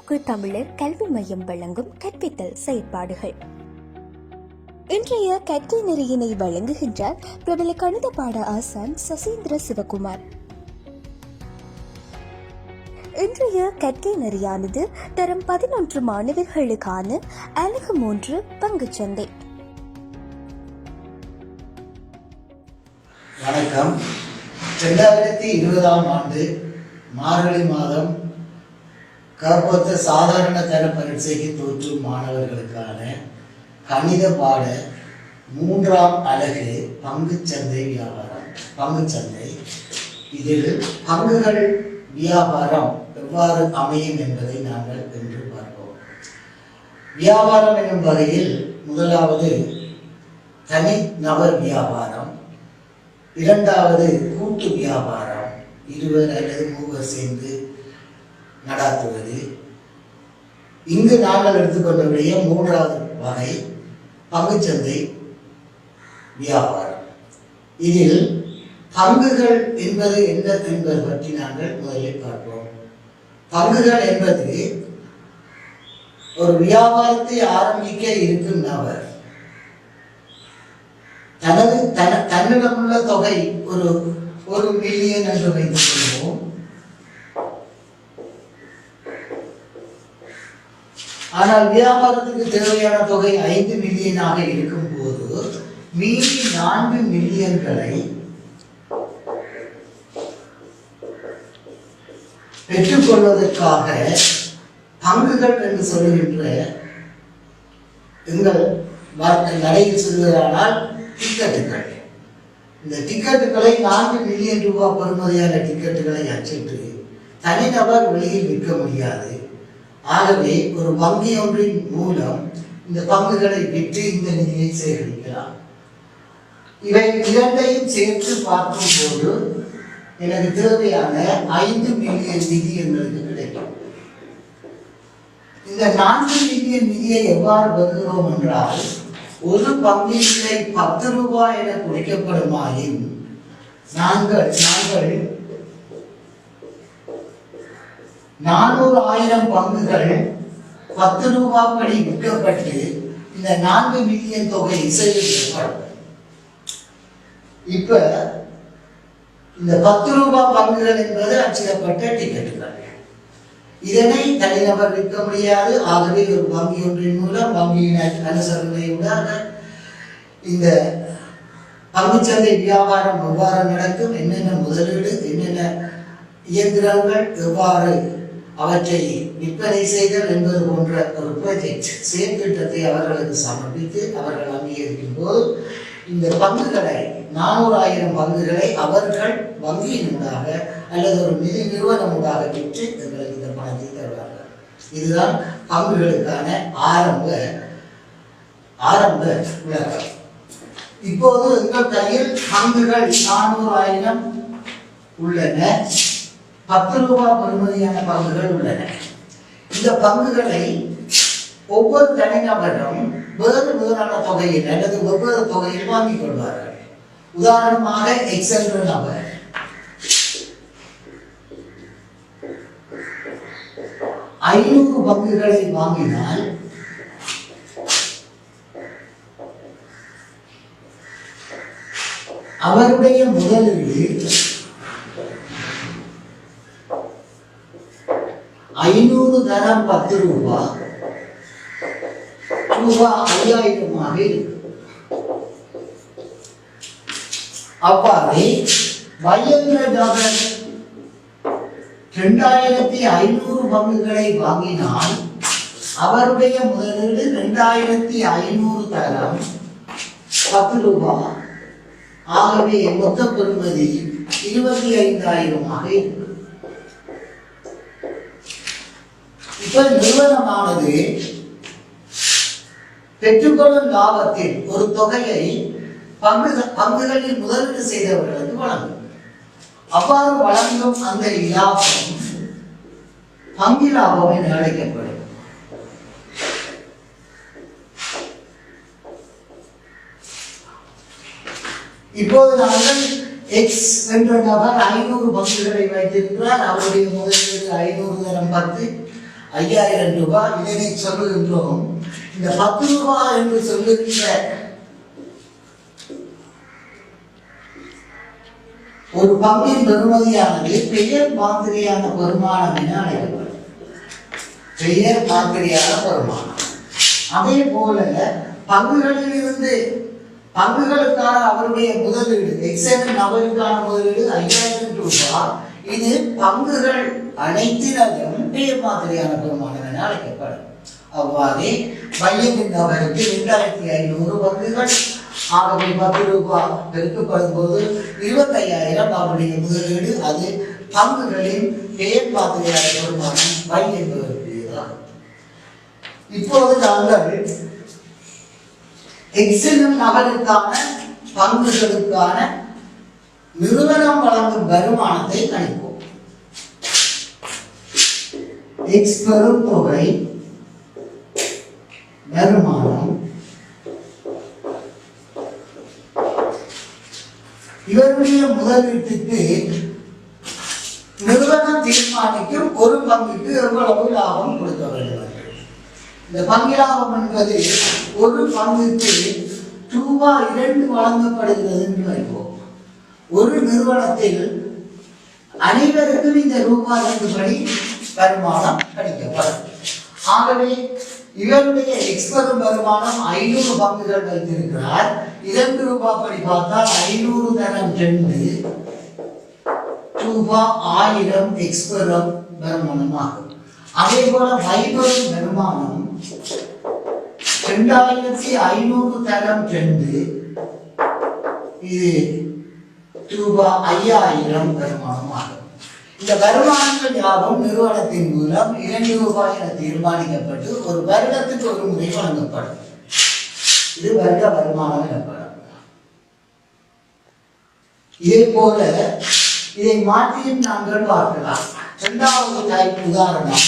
முற்போக்கு தமிழர் கல்வி மையம் வழங்கும் கற்பித்தல் செயற்பாடுகள். இன்றைய கற்கை நெறியினை வழங்குகின்றார் பிரபல கணித பாட ஆசான் சசீந்திர சிவகுமார். இன்றைய கற்கை நெறியானது தரம் 11 மாணவர்களுக்கான அலகு 3 பங்குச்சந்தை. வணக்கம். 2020ஆம் ஆண்டு மார்கழி மாதம் கற்பொத்த சாதாரண தர பரீட்சைக்கு தோற்றும் மாணவர்களுக்கான கணித பாட 3ஆம் அலகு பங்குச்சந்தை வியாபாரம். பங்குச்சந்தை இதில் பங்குகள் வியாபாரம் எவ்வாறு அமையும் என்பதை நாங்கள் இன்று பார்ப்போம். வியாபாரம் என்னும் வகையில் முதலாவது தனி நபர் வியாபாரம், இரண்டாவது கூட்டு வியாபாரம், இருவர் அல்லது மூவர் சேர்ந்து நடாத்துவது. இங்கு நாங்கள் எடுத்துக்கொண்டவுடைய 3வது வகை பங்குச்சந்தை வியாபாரம். இதில் பங்குகள் என்பது என்ன என்பது பற்றி நாங்கள் முதலில் பார்ப்போம். பங்குகள் என்பது ஒரு வியாபாரத்தை ஆரம்பிக்க இருக்கும் நபர் தன்னிடமுள்ள தொகை ஒரு மில்லியன் என்று வைத்துக் கொள்வோம். ஆனால் வியாபாரத்துக்கு தேவையான தொகை 5 மில்லியனாக இருக்கும் போது மீதி 4 மில்லியன்களை பெற்றுக்கொள்வதற்காக பங்குகள் என்று சொல்லுகின்ற எங்கள் நடையில் சொல்வதானால் டிக்கெட்டுகள். இந்த டிக்கெட்டுகளை 4 மில்லியன் ரூபாய் பெறுமதியான டிக்கெட்டுகளை அச்சிட்டு தனிநபர் வெளியில் விற்க முடியாது. ஆகவே ஒரு வங்கி ஒன்றின் மூலம் இந்த பங்குகளை விற்று இந்த நிதியை சேகரிக்கலாம். இவை இரண்டையும் சேர்த்து பார்க்கும் போது எனக்கு தேவையான 5 மில்லியன் நிதி எங்களுக்கு கிடைக்கும். இந்த 4 மில்லியன் நிதியை எவ்வாறு பெறுகிறோம் என்றால், ஒரு பங்கின் விலை 10 ரூபாய் என குறைக்கப்படுமாயின் நாங்கள் 400,000 பங்குகள் 10 ரூபாய் படி விற்கப்பட்டு இந்த 4 மில்லியன் தொகை சேகரிக்கப்படும். இப்ப இந்த 10 ரூபாய் பங்குகள் என்பது அச்சிடப்பட்ட டிக்கெட்டுகள். இதனை தனிநபர் விற்க முடியாது. ஆகவே ஒரு வங்கி ஒன்றின் மூலம் வங்கியின் அனுசரணையுடன் இந்த பங்குச்சந்தை வியாபாரம் எவ்வாறு நடக்கும், என்னென்ன முதலீடு, என்னென்ன இயந்திரங்கள், எவ்வாறு அவற்றை விற்பனை செய்தல் என்பது போன்ற ஒரு ப்ராஜெக்ட் செயற்திட்டத்தை அவர்களுக்கு சமர்ப்பித்து அவர்கள் அங்கீகரிக்கும் போது இந்த பங்குகளை 400,000 பங்குகளை அவர்கள் வங்கியினூடாக அல்லது ஒரு நிதி நிறுவனமூடாக விற்று எங்களுக்கு இந்த பணத்தை தருவார்கள். இதுதான் பங்குகளுக்கான ஆரம்ப விளக்கம். இப்போது எங்கள் கையில் பங்குகள் 400,000 உள்ளன. 10 ரூபாய் பெறுமதியான பங்குகள் உள்ளன. இந்த பங்குகளை ஒவ்வொரு தனிநபரும் வேறான தொகையில் அல்லது ஒவ்வொரு தொகையில் வாங்கிக் கொள்வார்கள். உதாரணமாக எக்ஸ் என்ற நபர் 500 பங்குகளை வாங்கினால் அவருடைய முதலீடு 500 தரம் 10 ரூபாய் 5,000 இருக்கு. அவ்வாறு வயன்ற நபர் 2,500 பங்குகளை வாங்கினால் அவருடைய முதலீடு 2,500 தரம் 10 ரூபாய். ஆகவே மொத்த பெறுமதி 25,000 இருக்கு. இப்ப நிறுவனமானது பெற்றுக்கொள்ளும் லாபத்தில் ஒரு தொகையை பங்குகளில் முதலீடு செய்தவர்களுக்கு வழங்கும். அவ்வாறு வழங்கும் அந்த லாபம் பங்கு லாபம் என அழைக்கப்படும். இப்போது நாங்கள் எக்ஸ் என்ற நபர் 500 பங்குகளை வைத்திருக்கிறார். அவருடைய முதலீடு 500 தரம் 10. 5000 ரூபாய் இதனை சொல்லுகின்றோம். இந்த 10 ரூபாய் என்று சொல்லுகின்ற ஒரு பங்கின் பெறுமதியானது பெயர் மாதிரியான வருமானம் என அழைக்கப்படும். பெயர் மாதிரியான வருமானம். அதே போல பங்குகளிலிருந்து பங்குகளுக்கான அவருடைய முதலீடு எக்ஸெல் நபருக்கான முதலீடு 5000 ரூபாய். இது பங்குகள் அனைத்திலும் பெயர் மாதிரியான வருமானம் என அழைக்கப்படும். அவ்வாறே மையத்தின் நபருக்கு 2500 பங்குகள். ஆகவே 10 ரூபாய் பெருக்கப்படும் போது 25000 அவருடைய முதலீடு. அது பங்குகளின் பெயர் மாதிரியான வருமானம் மையத்திற்கு தான். இப்போது நாங்கள் எக்ஸெல் நபருக்கான பங்குகளுக்கான நிறுவனம் வழங்கும் வருமானத்தை கணிப்போம். எக்ஸ் பெறும் தொகை வருமானம் இவருடைய முதலீட்டுக்கு நிறுவனம் தீர்மானிக்கும் ஒரு பங்குக்கு எவ்வளவு லாபம் கொடுக்க வேண்டும். இந்த பங்கு லாபம் என்பது ஒரு பங்குக்கு ரூபாய் 2 வழங்கப்படுகிறது என்று வைப்போம். ஒரு நிறுவனத்தில் அனைவருக்கும் இந்த ரூபாய் 2 படி வருமானம் கிடைக்கப்படும். ஆகவே இவருடைய எக்ஸ்பெரும் வருமானம் 500 பங்குகள் வைத்திருக்கிறார். 2 ரூபாய் படி பார்த்தால் 500 தரம் 2 ரூபாய் 1000 எக்ஸ்பெரும் வருமானமாகும். அதே போல வைபரும் வருமானம் 2500 தரம் 2 இது ரூபாய் 5000 வருமானமாகும். இந்த வருமானங்கள் யாவும் நிறுவனத்தின் மூலம் 2 ரூபாய் என தீர்மானிக்கப்பட்டு ஒரு வருடத்துக்கு ஒரு முறை வழங்கப்படும். இது வருட வருமானம் எனப்படும். இதே போல இதை மாற்றியும் நாங்கள் பார்க்கலாம். இரண்டாவது டைப் உதாரணம்.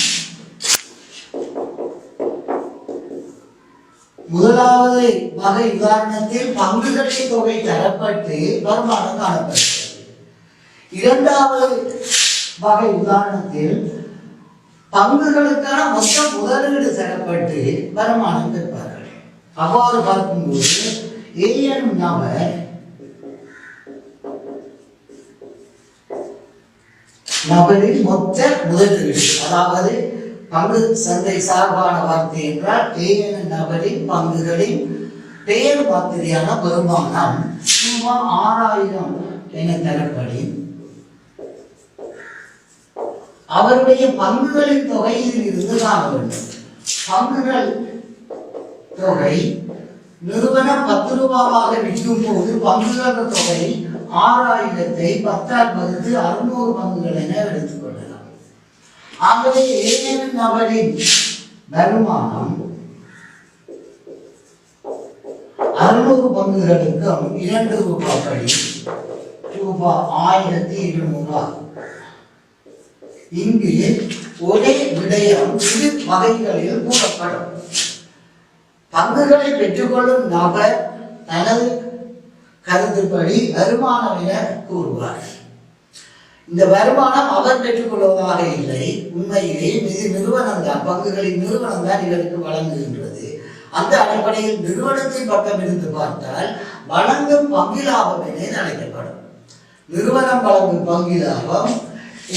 முதலாவது வகை உதாரணத்தில் பங்குகளின் தொகை தரப்பட்டு வருமானம் காணப்படுகிறது. இரண்டாவது வகை உதாரணத்தில் பங்குகளுக்கான மொத்த முதலீடு தரப்பட்டு வருமானம் பெறுவார்கள். அவ்வாறு பார்க்கும்போது ஏ எனும் நபர் நபரின் மொத்த முதலீடு, அதாவது பங்கு சந்தை சார்பான வார்த்தை என்றால் ஏ எனும் நபரின் பங்குகளின் பெயர் மாதிரியான வருமானம் ரூபாய் 6000 என தரப்படி அவருடைய பங்குகளின் தொகையில் இருந்து காண வேண்டும். பங்குகள் தொகை நிறுவனம் 10 ரூபாவாக விற்கும் போது பங்குகள் தொகை 6000ஐ 10ஆல் வகுத்து 600 பங்குகள் என எடுத்துக் கொள்ளலாம். ஆகவே ஏதேனும் நபரின் வருமானம் 600 பங்குகளுக்கும் 2 ரூபாய் படி ரூபாய் 1200 ஆகும். இங்கு ஒரே விடயம் இரு வகைகளில் கூறப்படும். பங்குகளை பெற்றுக்கொள்ளும் நபர் தனது கருத்துப்படி வருமானம் என கூறுவார். இந்த வருமானம் அவர் பெற்றுக்கொள்வதாக இல்லை, உண்மையிலே நிறுவனம் தான், பங்குகளின் நிறுவனம் தான் இவருக்கு வழங்குகின்றது. அந்த அடிப்படையில் நிறுவனத்தின் பக்கம் இருந்து பார்த்தால் வழங்கும் பங்கு லாபம் என அழைக்கப்படும். நிறுவனம் வழங்கும் பங்கு லாபம்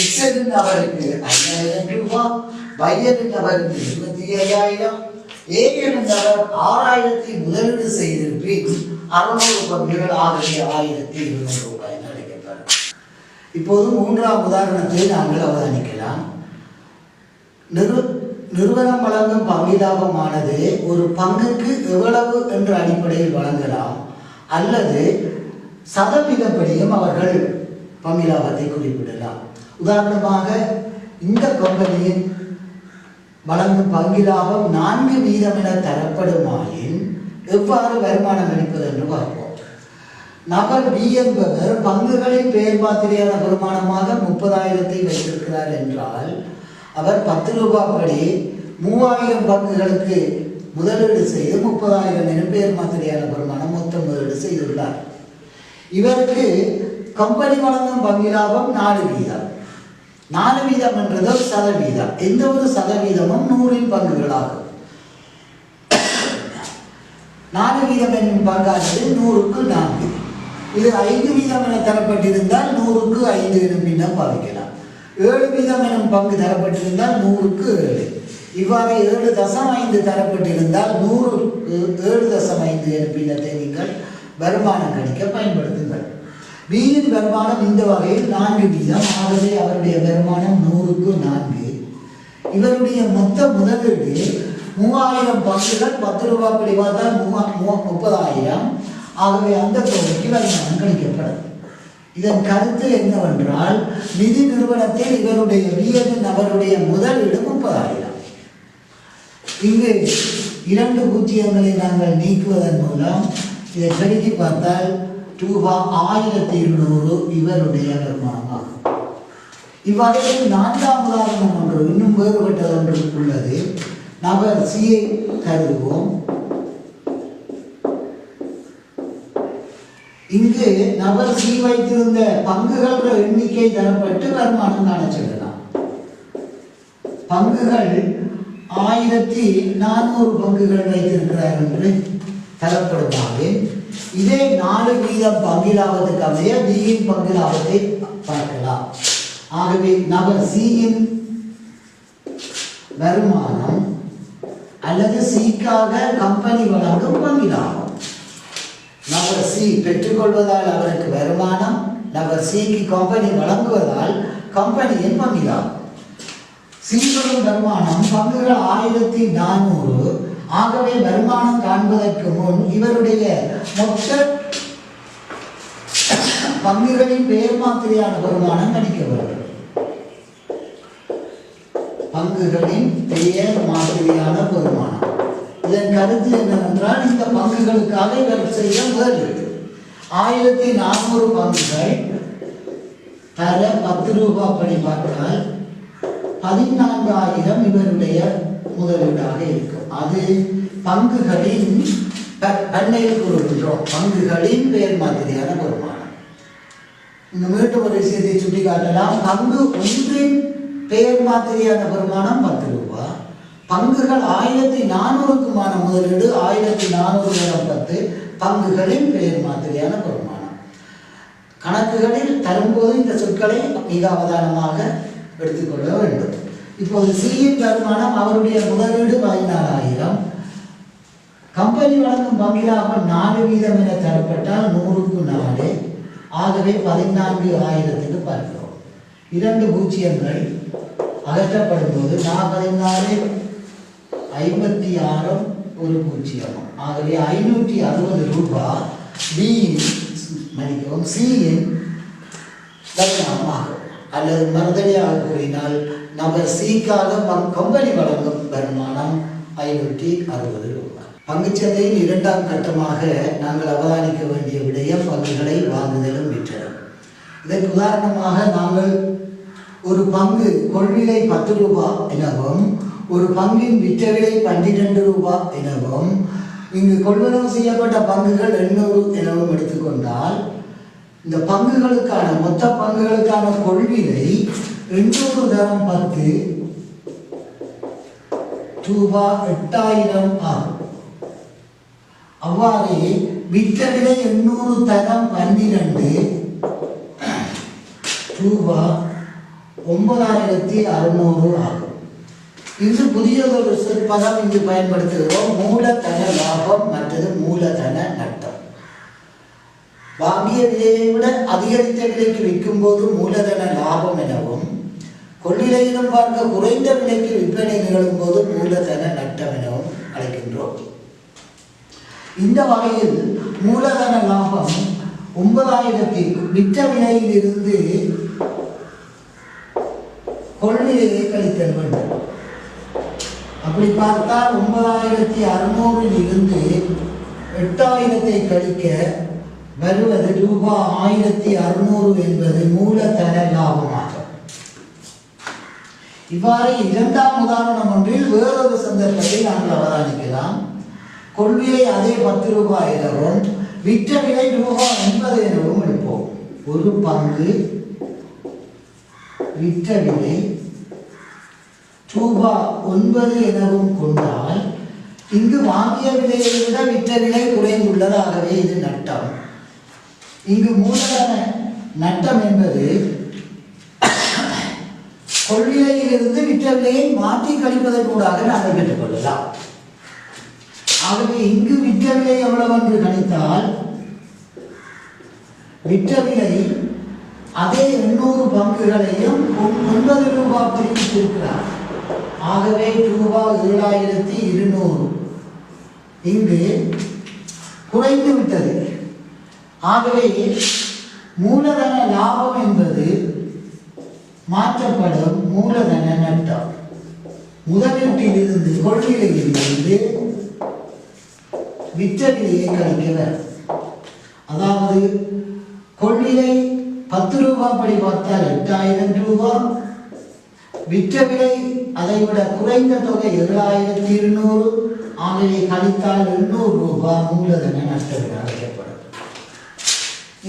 எக்ஸெல் நபருக்கு 5000 ரூபாய், பையரின் நபருக்கு 25000, ஏ எனும் நபர் 6000 முதலீடு செய்திருப்பின் 600 பங்குகள் ஆகிய 1200 ரூபாய் என அழைக்கப்படும். இப்போது மூன்றாம் உதாரணத்தை நாங்கள் அவதானிக்கலாம். நிறுவனம் வழங்கும் பங்கு லாபமானது ஒரு பங்குக்கு எவ்வளவு என்ற அடிப்படையில் வழங்கலாம், அல்லது சதவீதப்படியும் அவர்கள் பங்கு லாபத்தை குறிப்பிடலாம். உதாரணமாக இந்த கம்பெனியின் வழங்கும் பங்கு லாபம் 4% என தரப்படுமாயின் எவ்வாறு வருமானம் அளிப்பது என்று பார்ப்போம். நபர் பி என்பவர் பங்குகளின் பெயர் மாதிரியான வருமானமாக 30,000 வைத்திருக்கிறார் என்றால் அவர் 10 ரூபாய் படி 3000 பங்குகளுக்கு முதலீடு செய்து 30,000 என பெயர் மாதிரியான வருமானம் மொத்த முதலீடு செய்துள்ளார். இவருக்கு கம்பெனி வழங்கும் பங்கு லாபம் 4%. 4% என்றது சதவீதம். எந்த ஒரு சதவீதமும் பங்குகளாகும். 4 வீதம் என்னும் பங்கானது 100க்கு 4. இது 5 வீதம் என தரப்பட்டிருந்தால் 100க்கு 5 எனும் பின்னம் பாவிக்கலாம். 7 வீதம் எனும் பங்கு தரப்பட்டிருந்தால் 100க்கு 7. இவ்வாறு 7.5 தரப்பட்டிருந்தால் 100க்கு 7.5 எனும் பின்னத்தை நீங்கள் வருமானம் கணிக்க பயன்படுத்துங்கள். பியின் வருமானம் இந்த வகையில் 4 வீதம். ஆகவே அவருடைய வருமானம் 100க்கு 4. இவருடைய மொத்த முதலீடு 3000 பங்குகள் 10 ரூபாய் படி பார்த்தால் 30,000. ஆகவே அந்த தொகைக்கு வருமானம் கணிக்கப்படும். இதன் கருத்து என்னவென்றால் நிதி நிறுவனத்தில் இவருடைய வியது நபருடைய முதலீடு 30,000. இங்கு 2 பூஜ்ஜியங்களை நாங்கள் நீக்குவதன் மூலம் இதை பெருக்கி பார்த்தால் ரூபாய் 1200 இவருடைய வருமானமாகும். இவ்வாறு 4ஆம் உதாரணம் ஒன்று இன்னும் வேறுபட்டது ஒன்று உள்ளது. நபர் சியை கருதுவோம். இங்கு நபர் சி வைத்திருந்த பங்குகள் எண்ணிக்கை தரப்பட்டு வருமானம் காண சொல்லலாம். பங்குகள் 1400 பங்குகள் வைத்திருக்கிறார் என்று தரப்படுமாக இதே 4 வீதம் பங்கு லாபத்துக்கு அமைய பியின் பங்கு லாபத்தை பார்க்கலாம். ஆகவே நபர் சியின் வருமானம் அல்லது சிக்காக கம்பெனி வழங்கும் பங்கு லாபம். நபர் சி பெற்றுக்கொள்வதால் அவருக்கு வருமானம், நபர் சிக்கு கம்பெனி வழங்குவதால் கம்பெனியின் பங்கு லாபம். சியின் வருமானம் பங்குகள் 1400. ஆகவே வருமானம் காண்பதற்கு முன் இவருடைய மொத்த பங்குகளின் பெயர் மாதிரியான வருமானம் கணிக்கப்படும். பங்குகளின் பெயர் மாதிரியான வருமானம். இதன் கருத்து என்னவென்றால் இந்த பங்குகளுக்காக இவர் செய்ய முதலீடு 1400 பங்குகள் தர 10 ரூபாய் படி பார்த்தால் 14,000 இவருடைய முதலீடாக இருக்கும். அது பங்குகளின் பண்ணையில் கூறுகின்றோம். பங்குகளின் பெயர் மாதிரியான வருமானம். இந்த மீண்டும் ஒரு விஷயத்தை சுட்டி காட்டலாம். பங்கு ஒன்றின் பெயர் மாதிரியான வருமானம் 10 ரூபாய். பங்குகள் 1400க்குமான முதலீடு 1400 10 பங்குகளின் பெயர் மாதிரியான வருமானம். கணக்குகளில் தரும்போது இந்த சொற்களை மிக அவதானமாக எடுத்துக்கொள்ள வேண்டும். இப்போது சியின் வருமானம் அவருடைய முதலீடு 14,000. கம்பெனி வழங்கும் பங்கிலாபம் 4 வீதம் என தரப்பட்டால் 100க்கு 4. ஆகவே 14,000க்கு பார்க்கிறோம். 2 பூஜ்ஜியங்கள் அகற்றப்படும் போது 14 56 ஒரு பூஜ்ஜியம். ஆகவே 560 ரூபாய் சியின் வருமானமாகும். அல்லது மறுதடியாக கூறினால் நபர் சிக்காக கம்பெனி வழங்கும் வருமானம் 560 ரூபாய். பங்குச்சந்தையின் 2ஆம் கட்டமாக நாங்கள் அவதானிக்க வேண்டிய விடயம் பங்குகளை வாங்குதலும் விற்றலும். இதற்கு உதாரணமாக நாங்கள் ஒரு பங்கு கொள்விலை 10 ரூபாய் எனவும் ஒரு பங்கின் விற்ற விலை 12 ரூபாய் எனவும் இங்கு கொள்வனவு செய்யப்பட்ட பங்குகள் 800 எனவும் எடுத்துக்கொண்டால் இந்த பங்குகளுக்கான மொத்த பங்குகளுக்கான கொள்விலை 800 தரம் 10 ரூபாய் 8000 ஆகும். அவ்வாறே விற்ற விலை 800 தரம் 12 ரூபாய் 9600 ஆகும். இது புதியதொரு சொற்பதம் இங்கு பயன்படுத்துகிறோம். மூலதன லாபம் மற்றது மூலதன நட்டம். வாங்கிய விலையை விட அதிகரித்த விலைக்கு விற்கும் போது மூலதன லாபம் எனவும், கொள்விலையிலும் பார்க்க குறைந்த விலைக்கு விற்பனை நிகழும் போது மூலதன நட்டம் எனவும் அழைக்கின்றோம். இந்த வகையில் மூலதன லாபம் 9,000 விற்ற விலையில் இருந்து கொள்விலையை கழித்தல் வேண்டும். அப்படி பார்த்தால் 9,600 இருந்து 8,000 கழிக்க வருவது ரூபாய் 1,600 என்பது மூலதன லாபமாகும். இவ்வாறு 2ஆம் உதாரணம் ஒன்றில் வேறொரு சந்தர்ப்பத்தை நாங்கள் அவதானிக்கலாம். கொள்விலை அதே 10 ரூபாய் எனவும் விற்ற விலை ரூபாய் 50 எனவும் எடுப்போம். ஒரு பங்கு விற்ற விலை ரூபாய் 9 எனவும் கொண்டால் இங்கு வாங்கிய விலையை விட விற்ற விலை குறைந்துள்ளதாகவே இது நட்டம். இங்கு மூலதன நட்டம் என்பது கொள்விலையிலிருந்து விற்ற விலையை மாற்றி கழிப்பதன் ஊடாக நாங்கள் பெற்றுக்கொள்ளலாம். ஆகவே இங்கு விற்ற விலை எவ்வளவு என்று கணித்தால் விற்ற விலை அதே 800 பங்குகளையும் 9 ரூபாய் பிரித்திருக்கிறார். ஆகவே ரூபாய் 7200 இங்கு குறைந்து விட்டது. ஆகவே மூலதன லாபம் என்பது மாற்றப்படும் மூலதன நட்டம். முதலீட்டிலிருந்து கொள்விலையிலிருந்து விற்ற விலையை கழிக்கிறார். அதாவது கொள்விலை 10 ரூபாய் படி பார்த்தால் 8000 ரூபாய், விற்ற விலை அதை விட குறைந்த தொகை 7200. ஆகவே கழித்தால் 800 ரூபாய் மூலதன நஷ்டம் அழைக்கப்படும்.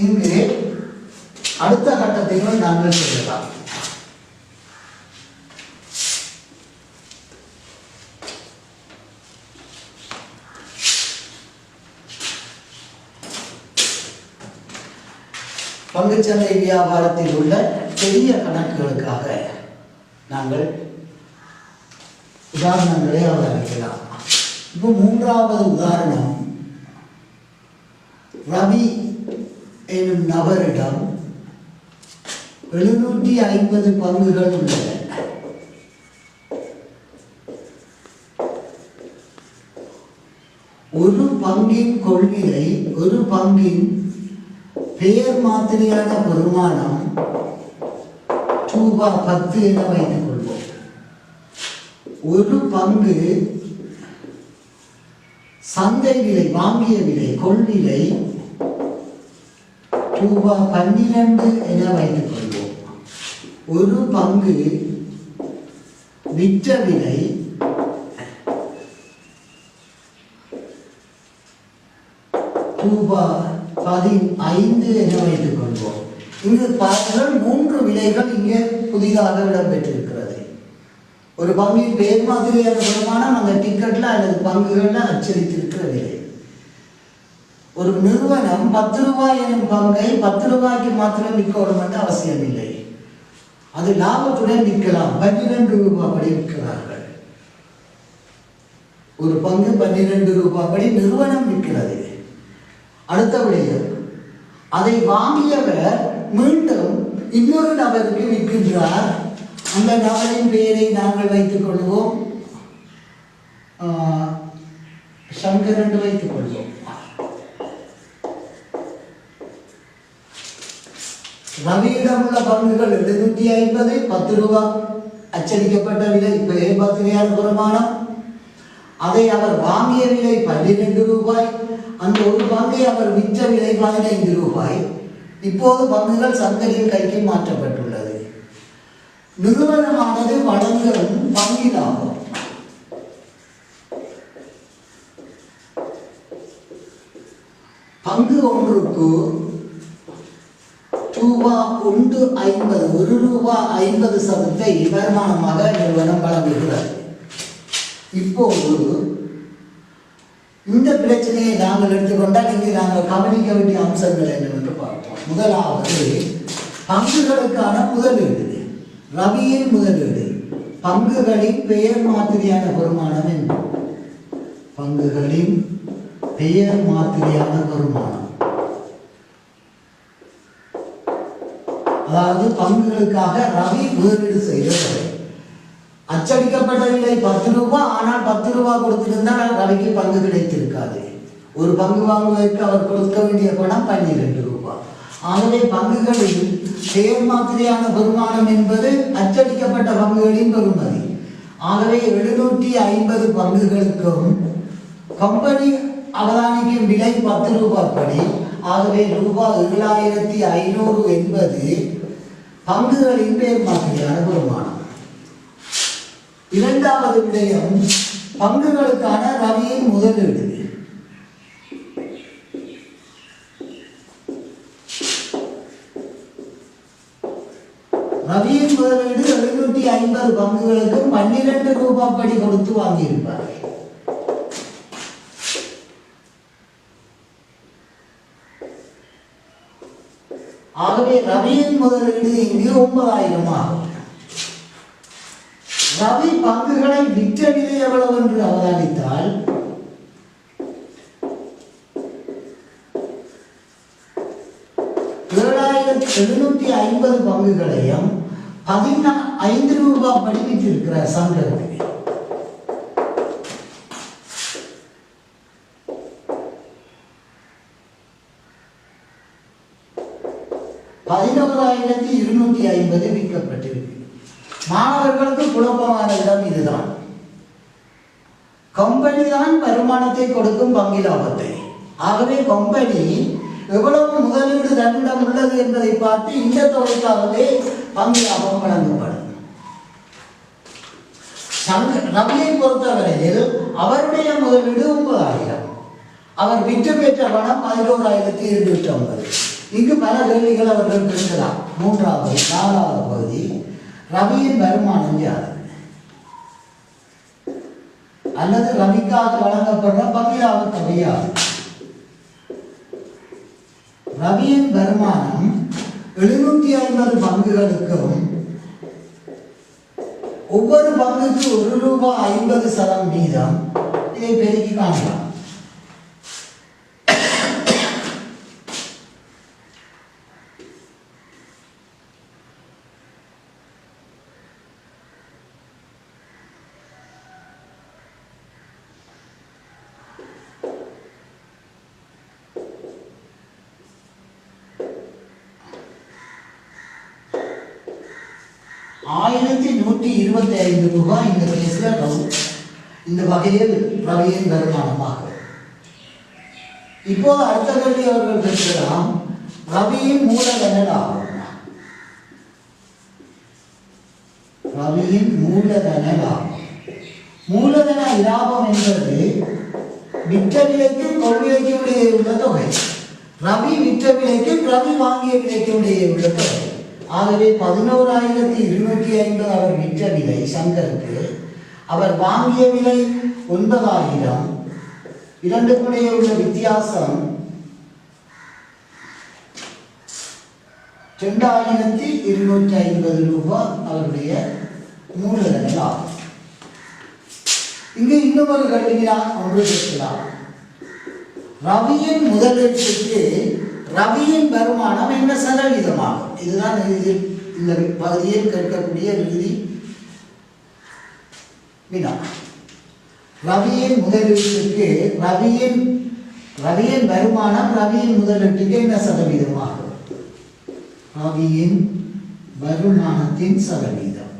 இங்கு அடுத்த கட்டத்திலும் நாங்கள் சொல்லலாம். பங்குச்சந்தை வியாபாரத்தில் உள்ள பெரிய கணக்குகளுக்காக நாங்கள் உதாரணங்களை அவதானிக்கலாம். இப்போ மூன்றாவது உதாரணம், ரவி எனும் நபரிடம் 750 பங்குகள் உள்ளன. ஒரு பங்கின் கொள்விலை, ஒரு பங்கின் பெயர் மாதிரியான பெருமானம் ரூபாய் 10 என வைத்துக் கொள்வோம். ஒரு பங்கு சந்தை விலை, வாங்கிய விலை, கொள்விலை ரூபாய் 12 என வைத்துக் கொள்வோம். ஒரு பங்கு விற்ற விலை ரூபாய் 15 என வைத்துக் கொள்வோம். இங்கு பாருங்கள், 3 விலைகள் இங்கே புதிதாக இடம்பெற்றிருக்கிறது. ஒரு பங்கின் பெயர் மாதிரியான வருமானம் அந்த டிக்கெட்ல அல்லது பங்குகள்ல அச்சடித்திருக்கிற விலை. ஒரு நிறுவனம் 10 ரூபாய் எனும் பங்கை 10 ரூபாய்க்கு மாத்திரம் விற்கணும் என்று அவசியம் இல்லை. அது லாபத்துடன் விற்கலாம். 12 ரூபாய் படி விற்கிறார்கள். ஒரு பங்கு 12 ரூபாய் படி நிறுவனம் விற்கிறது. அடுத்த விடயம், அதை வாங்கியவர் மீண்டும் இன்னொரு நபருக்கு விற்கின்றார். அந்த நபரின் பெயரை நாங்கள் வைத்துக் கொள்வோம், சங்கர் என்று வைத்துக் கொள்வோம். ரவியிடம் உள்ள பங்குகள் 750, 10 ரூபாய் அச்சடிக்கப்பட்ட விலை, பெயர் பத்திரிகையான வருமானம். அதை அவர் வாங்கிய விலை 12 ரூபாய். அந்த ஒரு பங்கை அவர் விற்ற விலை 15 ரூபாய். இப்போது பங்குகள் சந்தையின் கைக்கு மாற்றப்பட்டுள்ளது. நிறுவனமானது வழங்கும் பங்கிலாகும். பங்கு ஒன்றுக்கு ரூபாய் 1.50, 1 ரூபாய் 50 சதத்தை வருமானமாக நிறுவனம் வழங்குகிறது. இப்போது இந்த பிரச்சனையை நாங்கள் எடுத்துக்கொண்டால் இங்கே நாங்கள் கவனிக்க வேண்டிய அம்சங்கள் என்னவென்று பார்ப்போம். முதலாவது, பங்குகளுக்கான முதலீடு. ரவியின் முதலீடு பங்குகளின் பெயர் மாதிரியான வருமானம் என்ன? பங்குகளின் பெயர் மாதிரியான வருமானம், அதாவது பங்குகளுக்காக ரவி முதலீடு செய்தது. அச்சடிக்கப்பட்ட விலை 10 ரூபாய். ஆனால் 10 ரூபாய் கொடுத்திருந்தால் ரவிக்கு பங்கு கிடைத்திருக்காது. ஒரு பங்கு வாங்குவதற்கு அவர் கொடுக்க வேண்டிய பணம் 12 ரூபாய். ஆகவே பங்குகளில் பெயர் மாதிரியான வருமானம் என்பது அச்சடிக்கப்பட்ட பங்குகளின் பெறுமதி. ஆகவே 750 பங்குகளுக்கும் கம்பெனி அவதானிக்கும் விலை 10 ரூபாய் படி. ஆகவே ரூபாய் 7500 என்பது பங்குகளின் பெயர் மாதிரியான வருமானம். இரண்டாவது விடயம், பங்குகளுக்கான ரவியின் முதலீடு. ரவியின் முதலீடு 750 பங்குகளுக்கும் 12 ரூபாப்படி கொடுத்து வாங்கியிருப்பார்கள். ஆகவே ரவியின் முதலீடு இங்கு 9,000 ஆகும். ரவி பங்குகளை விற்ற விலை எவ்வளவு என்று அவதானித்தால் 7,750 பங்குகளையும் 15 ரூபாய் படி விற்றிருக்கிறார் சங்கருக்கு. $11,250 விற்கப்பட்டிருக்கு. மாணவர்களுக்கு குழப்பமான இடம் இதுதான். கம்பெனி தான் வருமானத்தை கொடுக்கும் பங்கு லாபத்தை. ஆகவே கம்பெனி எவ்வளவு முதலீடு தன்னிடம் உள்ளது என்பதை பார்த்து இந்த தொகைக்காகவே பங்கு லாபம் வழங்கப்படும். ரவியை பொறுத்தவரையில் அவருடைய முதலீடு 9,000, அவர் விற்று பெற்ற பணம் 11,250. இங்கு பல கேள்விகள் அவர்கள் கேட்கலாம். 3வது 4வது பகுதி, ரவியின் வருமானம் யாது அல்லது ரவிக்காக வழங்கப்படுற பங்கிலாப தொகை யாது? ரவியின் வருமானம் 750 பங்குகளுக்கும் ஒவ்வொரு பங்குக்கு ₹1.50 வீதம். இதை பெருக்கி காணலாம். ₹1,125 இந்த கேஸ்ல இந்த வகையில் ரவியின் வருமானமாகும். இப்போது அடுத்த கேள்வி அவர்கள் கேட்கலாம், ரவியின் மூலதன லாபம். ரவியின் மூலதன லாபம், மூலதன லாபம் என்பது விற்ற விலைக்கும் கொள்விலைக்கும் இடையே உள்ள தொகை. ரவி விற்ற விலைக்கும் ரவி வாங்கிய விலைக்கும் இடையே உள்ள தொகை. ஆகவே 11,250 அவர் விற்ற விலை சங்கருக்கு, அவர் வாங்கிய விலை 9,000. இரண்டுக்குடைய உள்ள வித்தியாசம் 2,250 ரூபாய் அவருடைய மூலதன லாபம். இங்கு இன்னும் ஒரு கேள்வியா ஒன்று கேட்கலாம். ரவியின் முதலீட்டுக்கு ரவியின் வருமானம் என்ன சதவீதமாகும்? இதுதான் இந்த பகுதியில் கேட்கக்கூடிய இறுதி வினா. ரவியின் முதலீட்டுக்கு ரவியின் வருமானம் ரவியின் முதலீட்டுக்கு என்ன சதவீதமாகும்? ரவியின் வருமானத்தின் சதவீதம்.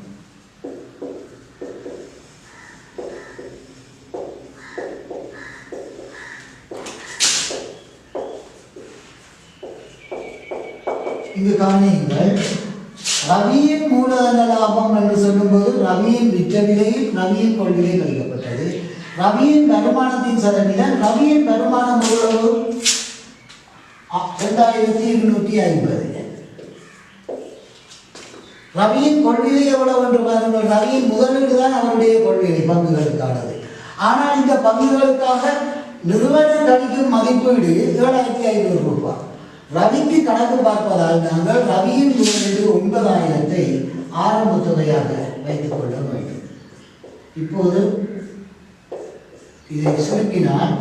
இங்கு கவனியுங்கள், ரவியின் மூலதன லாபம் என்று சொல்லும்போது ரவியின் விற்ற விலையில் ரவியின் கொள்விலை கழிக்கப்பட்டது. ரவியின் வருமானத்தின் சதவீதம், ரவியின் வருமானம் எவ்வளவு? 2,250. ரவியின் கொள்விலை எவ்வளவு என்று பாருங்கள். ரவியின் முதலீடு தான் அவருடைய கொள்விலை பங்குகளுக்கானது. ஆனால் இந்த பங்குகளுக்காக நிறுவனம் கழிக்கும் மதிப்பீடு 7,500 ரூபாய். ரவிக்கு கணக்கு பார்ப்பதால் நாங்கள் ரவியின் முதலீடு 9,000 ஆரம்ப தொகையாக வைத்துக் கொள்ள வேண்டும். இப்போது இதை சுருக்கினால்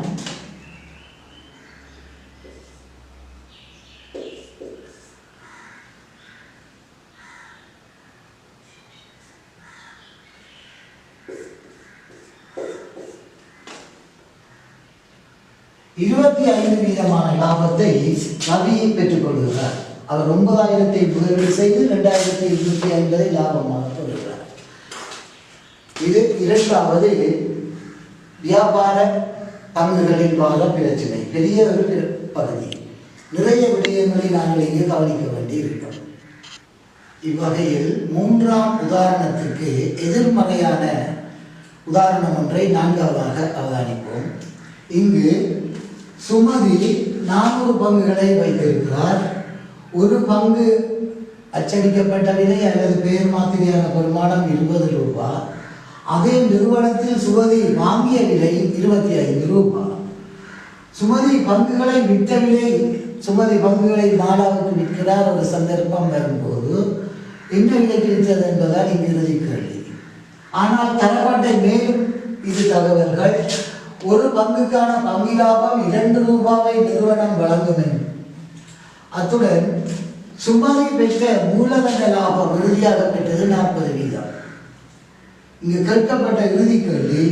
%25 லாபத்தை ரவி பெற்றுக் கொள்கிறார். அவர் 9,000 முதலீடு செய்து 2,250 லாபமாக கொள்கிறார். இது இரண்டாவது வியாபார பங்குகளில் வாழ பிரச்சனை, பெரிய ஒரு பகுதி. நிறைய விடயங்களை நாங்கள் இங்கு கவனிக்க வேண்டி இருக்கிறோம். இவ்வகையில் 3ஆம் உதாரணத்திற்கு எதிர்மறையான உதாரணம் ஒன்றை 4ஆவதாக அவதானிப்போம். இங்கு சுமதி 400 பங்குகளை வைத்திருக்கிறார். ஒரு பங்கு அச்சடிக்கப்பட்ட விலை அல்லது பெயர் மாத்திரையான பெருமானம் 20 ரூபாய். அதே நிறுவனத்தில் சுமதி வாங்கிய விலை 25 ரூபாய். சுமதி பங்குகளை விற்ற விலை, சுமதி பங்குகளை மாலாவுக்கு விற்கிறார். ஒரு சந்தர்ப்பம் வரும்போது என்ன விலைக்கு விற்றது என்பதால் இங்கு இறுதி கேள்வி. ஆனால் தரப்பட்ட மேலும் இது தகவல்கள், ஒரு பங்குக்கான பங்கு லாபம் 2 ரூபாவை நிறுவனம் வழங்கும். அத்துடன் சுமதி பெற்ற மூலதன லாபம் இறுதியாக பெற்றது 40 வீதம். இங்கு கேட்கப்பட்ட இறுதி கேள்வி,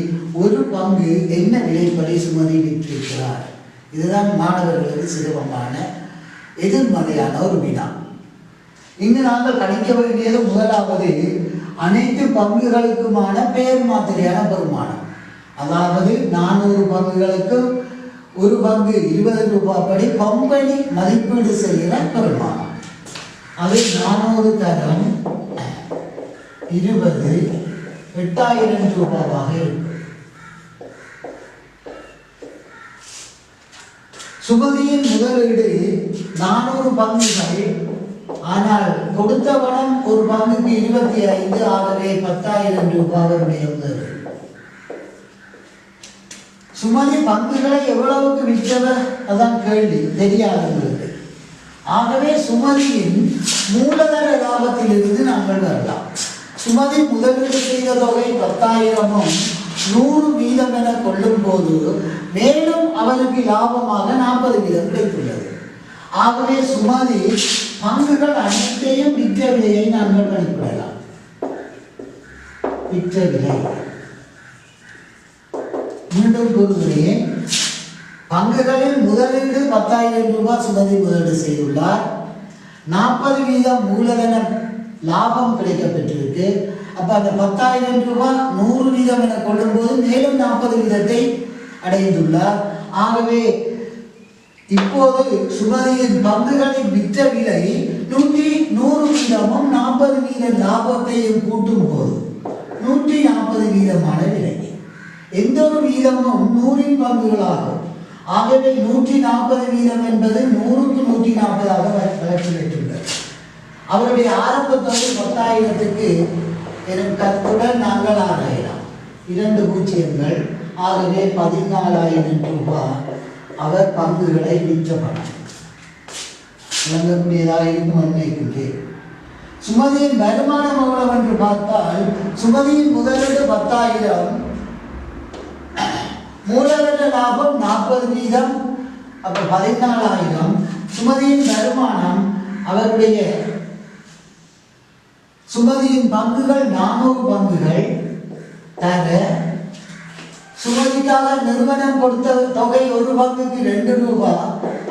ஒரு பங்கு என்ன விலைப்படி சுமதி விற்றிருக்கிறார்? இதுதான் மாணவர்களுக்கு சிரமமான எதிர்மறையான ஒரு வினா. இங்கு நாங்கள் கணிக்க வேண்டியது முதலாவது அனைத்து பங்குகளுக்குமான பெயர் மாதிரியான பெருமானம். அதாவது 400 பங்குகளுக்கு ஒரு பங்கு 20 ரூபாய் படி கம்பெனி மதிப்பீடு செய்கிற பெருமானம். அது 400 தரம் 20 8000 ரூபாவாக இருக்கும். சுமதியின் முதலீடு 400 பங்குகள், ஆனால் கொடுத்த பணம் ஒரு பங்குக்கு 25, ஆகவே 10,000 ரூபாய் அவருடைய முதலீடு. சுமதி பங்குகளை எவ்வளவுக்கு விற்றவர் அதான் கேள்வி, தெரியாதவர்களுக்கு. ஆகவே சுமதியின் மூலதன லாபத்திலிருந்து நாங்கள் வரலாம். சுமதி முதலீடு செய்த தொகை 10,000 100 வீதம் என கொள்ளும் போது மேலும் அவருக்கு லாபமாக 40 வீதம் கிடைத்துள்ளது. ஆகவே சுமதி பங்குகள் அனைத்தையும் விற்ற விலையை நாங்கள் கணிப்பிடலாம். விற்ற விலை மீண்டும் கூறுகிறேன், பங்குகளில் முதலீடு 10,000 ரூபாய் சுமதி முதலீடு செய்துள்ளார். 40 வீதம் மூலதன லாபம் கிடைக்கப்பெற்றிருக்கு. அப்ப அந்த 10,000 ரூபாய் 100 வீதம் என கொள்ளும் போது மேலும் 40 வீதத்தை அடைந்துள்ளார். ஆகவே இப்போது சுமதியின் பங்குகளின் விற்ற விலை 100 வீதமும் 40 வீத லாபத்தையும் கூட்டும் போது 140 வீதமான விலை. எந்த ஒரு வீதமும் 100 பங்குகளாகும். ஆகவே 140 வீதம் என்பது 100க்கு 140 வளர்ச்சி பெற்றுள்ளது. அவருடைய ஆரம்ப தொகை 10,000க்கு எனும் கருத்துடன் நாங்கள் ஆராயலாம். 2 பூஜ்ஜியங்கள். ஆகவே 14,000 ரூபாய் அவர் பங்குகளை விற்ற பணம் வழங்கக்கூடியதாக இருக்கும் அன்னைக்கு. சுமதியின் வருமானம் எவ்வளவு என்று பார்த்தால், சுமதியின் முதலீடு 10,000, மூலதன லாபம் 40 வீதம், அப்ப 14,000. சுமதியின் வருமானம், அவருடைய சுமதியின் பங்குகள் 400 பங்குகள் தர சுமதிக்காக நிறுவனம் கொடுத்த தொகை ஒரு பங்குக்கு 2 ரூபாய்.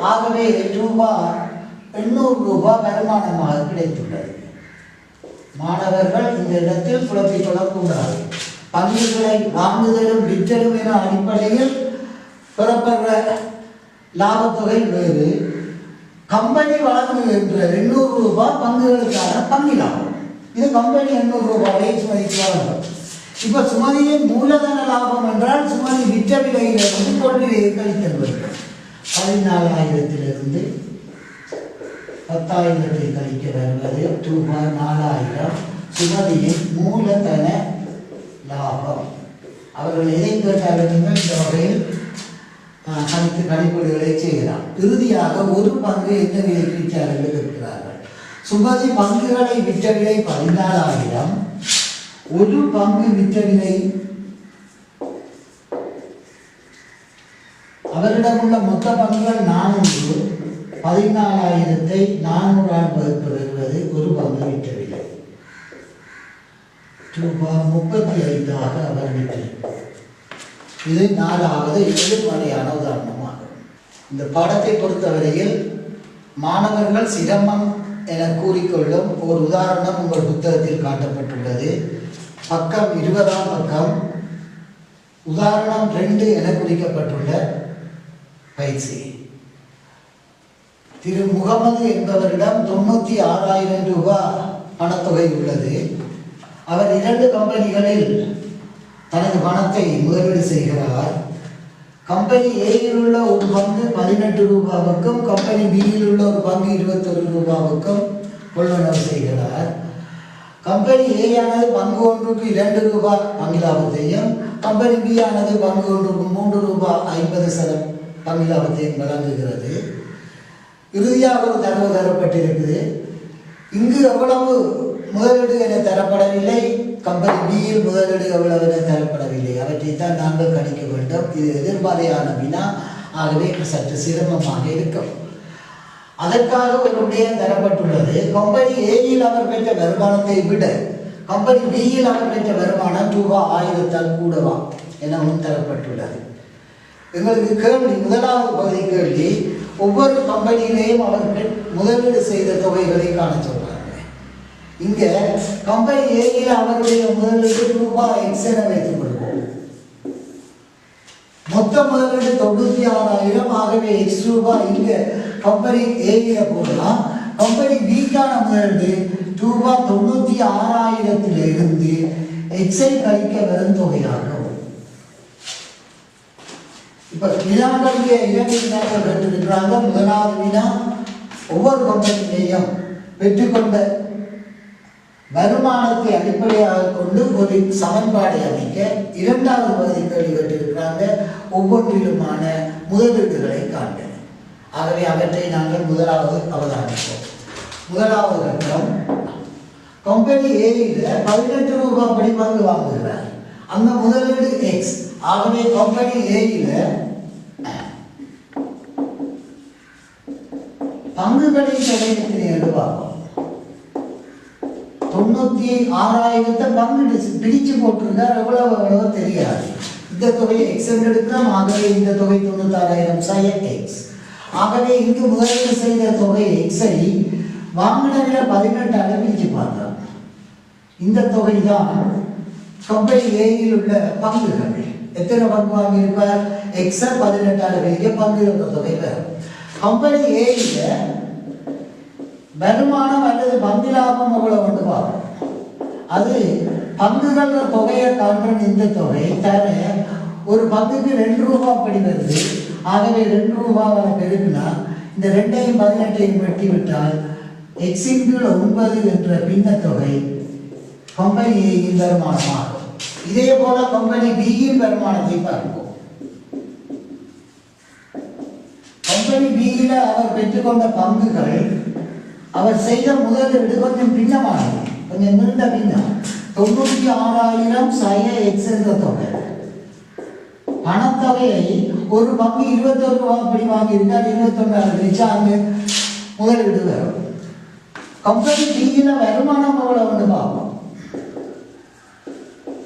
ஆகவே ரூபாய் 800 ரூபாய் வருமானமாக கிடைத்துள்ளது. மாணவர்கள் இந்த இடத்தில் குழப்பிக் கொள்ளக்கூடாது. பங்குகளை வாங்குதலும் விற்றலும் என அடிப்படையில் பெறப்படுற லாபத்தொகை வேறு. கம்பெனி வழங்குகின்ற 800 ரூபாய் பங்குகளுக்கான பங்கு லாபம். இது கம்பெனி 800 ரூபாயை சுமதிக்கு வழங்கும். இப்ப சுமதியின் மூலதன லாபம் என்றால் சுமதி விற்ற விலையிலிருந்து கொள்விலையை கழித்தல் வேண்டும். 14,000 10,000 கழிக்க வருவது ரூபாய் 4,000 சுமதியின் மூலதன லாபம். அவர்கள் எதை கேட்டாலும் இந்த வகையில் கணிப்பீடுகளை செய்யலாம். இறுதியாக ஒரு பங்கு என்ன விலைக்கு விற்றார்கள் இருக்கிறார்கள். சுமதி பங்குகளை விற்ற விலை 14,000, ஒரு பங்கு விற்ற விலை, அவரிடமுள்ள மொத்த பங்குகள் 400, 14,000-ஐ 400ஆல் வகுத்து வருவது ஒரு பங்கு விற்ற விலை. ரூபாய் 35ஆக அவர் விற்றிருக்கிறார். இது 4வது எதிர்மறையான உதாரணமாகும். இந்த பாடத்தை பொறுத்தவரையில் மாணவர்கள் சிரமம் என கூறிக்கொள்ளும் ஒரு உதாரணம் உங்கள் புத்தகத்தில் காட்டப்பட்டுள்ளது. பக்கம் 20ஆம் பக்கம் உதாரணம் 2 என குறிக்கப்பட்டுள்ள பயிற்சி. திரு முகமது என்பவரிடம் 96,000 ரூபாய் பணத்தொகை உள்ளது. அவர் 2 கம்பெனிகளில் தனது பணத்தை முதலீடு செய்கிறார். கம்பெனி ஏயில் உள்ள ஒரு பங்கு 18 ரூபாவுக்கும், கம்பெனி பியில் உள்ள ஒரு பங்கு 21 ரூபாவுக்கும் கொள்வனவு செய்கிறார். கம்பெனி ஏ ஆனது பங்கு ஒன்றுக்கு 2 ரூபாய் பங்கிலாபத்தையும் கம்பெனி பி ஆனது பங்கு ஒன்றுக்கு 3 ரூபாய் 50% பங்கிலாபத்தையும் வழங்குகிறது. இறுதியாக ஒரு தரவு தரப்பட்டிருக்குது. இங்கு எவ்வளவு முதலீடு என தரப்படவில்லை, கம்பெனி பியில் முதலீடு எவ்வளவு என தரப்படவில்லை. அவற்றை தான் நாங்கள் கணிக்க வேண்டும். இது எதிர்மறையான வினா, ஆகவே சற்று சிரமமாக இருக்கும். அதற்காக ஒரு விடயம் தரப்பட்டுள்ளது. கம்பெனி ஏயில் அவர் பெற்ற வருமானத்தை விட கம்பெனி பியில் அவர் பெற்ற வருமானம் ரூபாய் 1000 கூடவா எனவும் தரப்பட்டுள்ளது. எங்களுக்கு கேள்வி, முதலாவது பகுதி கேள்வி, ஒவ்வொரு கம்பெனியிலையும் அவர்கள் முதலீடு செய்த தொகைகளை காண சொல்றாங்க. இங்க கம்பெனி ஏயில் அவருடைய முதலீடு ரூபாய் X என வைத்துக் கொள்வோம். மொத்த முதலீடு 96,000. ஆகவே X ரூபாய் இங்க கம்பெனி ஏயில போடலாம். கம்பெனி பிக்கான முதலீடு ரூபாய் 96,000 இருந்து எக்ஸை கழிக்க வரும் தொகையாகும். இப்ப வினாக்களுடைய 2 வினாக்கள் பெற்றிருக்கிறாங்க. முதலாவது வினா, ஒவ்வொரு கம்பெனியிலையும் பெற்றுக்கொண்ட வருமானத்தை அடிப்படையாக கொண்டு ஒரு சமன்பாடை அமைக்க. இரண்டாவது பகுதி கேள்வி பெற்றிருக்கிறாங்க, ஒவ்வொன்றிலுமான முதலீடுகளை காண்க. ஆகவே அவற்றை நாங்கள் முதலாவது அவதானிப்போம். முதலாவது கட்டம், கம்பெனி ஏயில் 18 ரூபாய் படி பங்கு வாங்குகிறார். அந்த முதலீடு எக்ஸ். ஆகவே கம்பெனி ஏயில் பங்குகளின் தொகை எத்தனை என்று பார்ப்போம். 96,000 பங்கு பிரிச்சு போட்டிருந்தார். எவ்வளவு தெரியாது. இந்த தொகை எக்ஸ் என்று எடுக்கலாம். ஆகவே இந்த தொகை 96,000 sin x. ஆகவே இங்கு முதலீடு செய்த தொகை எக்ஸை வாங்கின 18 பிரிச்சு பார்த்தோம். இந்த தொகை தான் கம்பெனி ஏயில் உள்ள பங்குகள். எத்தனை பங்கு வாங்கியிருப்பார்? எக்ஸ 18 பிரிக்க பங்குகிற தொகை வரும். கம்பெனி ஏயில் வருமானம் அல்லது பங்கு லாபம் எவ்வளவு வந்து பார்ப்போம். அது பங்குகள் தொகையை காண்ற இந்த தொகை தர ஒரு பங்குக்கு 2 ரூபாய் படி வருது. ஆகவே 2 ரூபாய் பெருக்கினா இந்த 2ஐயும் 18ஐயும் வெட்டி விட்டால் x/9 என்ற பின்ன தொகை கம்பெனி ஏயின் வருமானமாகும். இதே போல கம்பெனி பியின் வருமானத்தை பார்ப்போம். கம்பெனி பியில அவர் பெற்றுக்கொண்ட பங்குகள், அவர் செய்த முதலீடு கொஞ்சம் பின்னமானது, கொஞ்சம் நீண்ட பின்னம். 96,000 sin x என்ற தொகை. பணத்தொகையை ஒரு பங்கு 21 ரூபாய் அப்படி வாங்கியிருக்கார். 21 பிரிச்சாங்க முதலீடு வரும். கம்பெனி பியில வருமானம் எவ்வளவு பார்ப்போம்.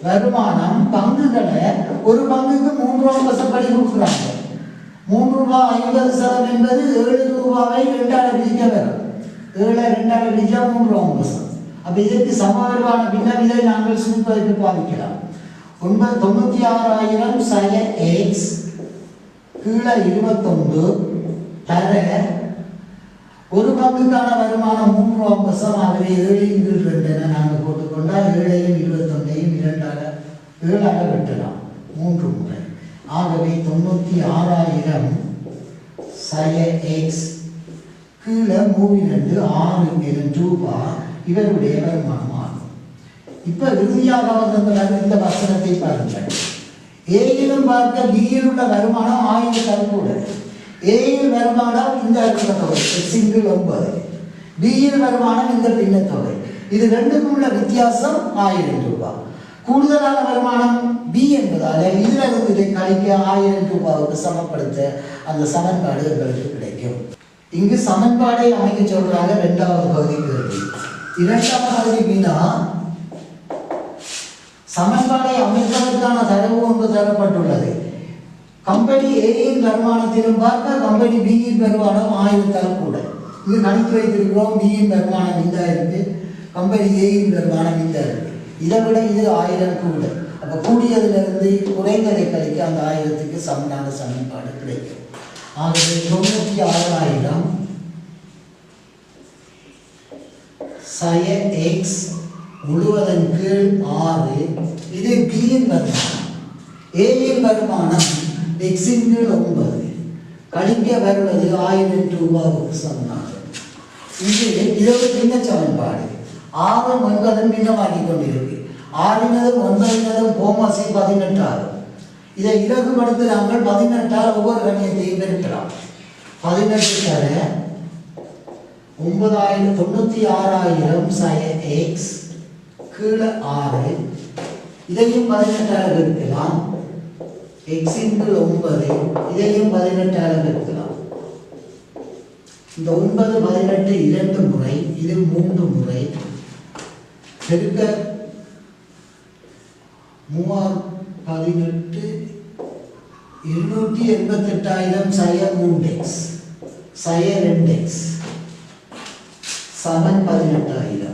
வருமானம் பங்குகளை ஒரு பங்குக்கு 3 ரூபாய் படி கொடுக்குறாங்க. 3 ரூபாய் 50% என்பது 7 ரூபாவை 2ஆல் பிரிக்க வரும். 7 2ஆல் பிரிச்சா 3 ரூபாய். அப்ப இதற்கு சமமான பின்னர் இதை நாங்கள் சுருக்கமாக பாதிக்கலாம். 96,000 sin x கீழே 21 தர ஒரு பங்குக்கான வருமானம் 3 ரூபாய். ஆகவே 7/2 என நாங்கள் போட்டுக்கொண்டால் 7ஐயும் 21ஐயும் 7ஆக வெட்டலாம் 3 முறை. ஆகவே 96,000 sin x கீழே 3/2 ரூபாய் இவருடைய வருமானம் ஆகும். இப்ப இறுதியாக வந்த இந்த வசனத்தை பாருங்கள். ஏயிலும் பார்க்க பியில் உள்ள வருமானம் 1000 கூட. ஏயில் வருமானம் இந்த தொகை x/9, பியில் வருமானம் இந்த பின்ன தொகை. இது ரெண்டுக்கும் உள்ள வித்தியாசம் 1000 ரூபாய். கூடுதலான வருமானம் பி என்பதால இதுல இருந்து இதை கழிக்க 1000 ரூபாய்க்கு சமப்படுத்த அந்த சமன்பாடு எங்களுக்கு கிடைக்கும். இங்கு சமன்பாடை அமைக்க சொல்றாங்க. இரண்டாவது பகுதி கேள்வி. இரண்டாவது பகுதி வினா, சமன்பாடை அமைப்பதற்கான தரவு ஒன்று தரப்பட்டுள்ளது. கம்பெனி ஏயின் வருமானத்திலும் பார்க்க கம்பெனி பியின் வருமானம் 1000 கூட. இது கணித்து வைத்திருக்கிறோம். பியின் வருமானம் இந்த இருக்கு, கம்பெனி ஏயின் வருமானம் இந்த இருக்கு. இதை விட இது 1000 கூட. அப்ப கூடியதிலிருந்து குறைந்ததை கழிக்க அந்த 1000க்கு சமனான சமன்பாடு கிடைக்கும். ஆகவே 96,000 sin x முழுவதன் கீழ் 6. இது பியின் வருமானம். ஏயின் வருமானம் x/9 கழிக்க வருவது 1000 ரூபாய்க்கு சமனாகும். இது ஒரு பின்ன சமன்பாடு. 6 9 மீதமாகி கொண்டிருக்கு. 6 போமாசி 18 ஆகும். இதை இலகுபடுத்தி நாங்கள் 18 ஒவ்வொரு கணியத்தையும் பெருக்கலாம். 18 தர 96,000 sin x கீழே 6. இதையும் 18 பெருக்கலாம். x × 9 இதையும் 18 பெருக்கலாம். இந்த 9 18 2 முறை, இது 3 முறை பெருக்க 3 288,000 sin 3x sin 2x சமன் 18,000.